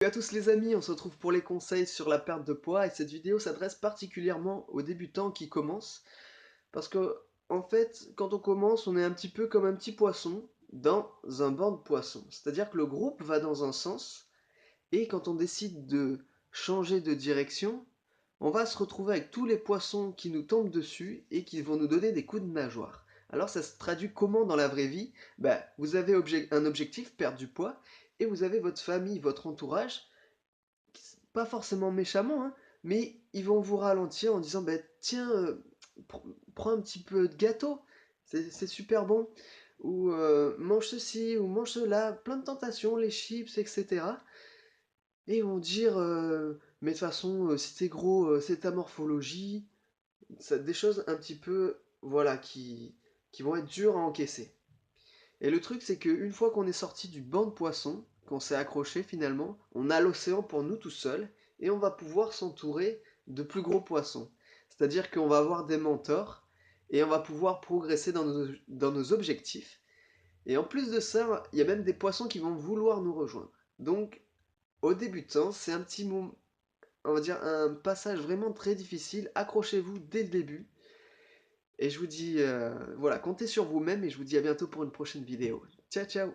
Salut à tous les amis, on se retrouve pour les conseils sur la perte de poids et cette vidéo s'adresse particulièrement aux débutants qui commencent parce que en fait quand on commence on est un petit peu comme un petit poisson dans un banc de poissons, c'est-à-dire que le groupe va dans un sens et quand on décide de changer de direction on va se retrouver avec tous les poissons qui nous tombent dessus et qui vont nous donner des coups de nageoire. Alors ça se traduit comment dans la vraie vie? Vous avez un objectif, perdre du poids, et vous avez votre famille, votre entourage pas forcément méchamment, hein, mais ils vont vous ralentir en disant bah, tiens, prends un petit peu de gâteau, c'est super bon. Ou mange ceci, ou mange cela, plein de tentations, les chips, etc. Et ils vont dire mais de toute façon, si t'es gros, c'est ta morphologie. Des choses un petit peu, voilà, qui vont être dures à encaisser. Et le truc, c'est qu'une fois qu'on est sorti du banc de poissons, qu'on s'est accroché finalement, on a l'océan pour nous tout seuls et on va pouvoir s'entourer de plus gros poissons. C'est-à-dire qu'on va avoir des mentors et on va pouvoir progresser dans nos objectifs. Et en plus de ça, il y a même des poissons qui vont vouloir nous rejoindre. Donc, au débutant, c'est un petit moment, on va dire un passage vraiment très difficile. Accrochez-vous dès le début. Et je vous dis, voilà, comptez sur vous-même et je vous dis à bientôt pour une prochaine vidéo. Ciao, ciao!